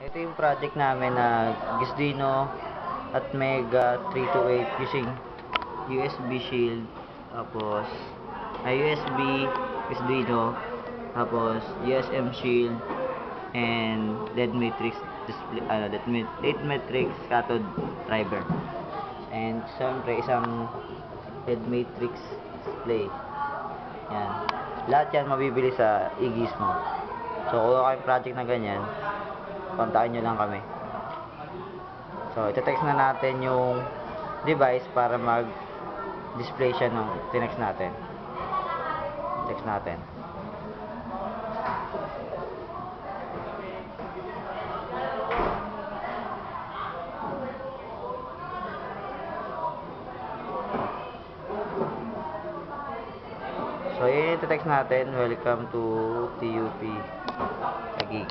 Ito yung project namin na Gisdino at Mega 328 using USB shield, tapos USB Gisdino, tapos USM shield, and LED matrix display, LED matrix cathode driver, and siyempre isang LED matrix display. Yan. Lahat yan mabibili sa iGizmo. So kung kayo project na ganyan, kontakin nyo lang kami. So ito-text na natin yung device para mag-display siya ng tinext natin. Text natin. So yun yung ito-text natin. Welcome to TUP Taguig.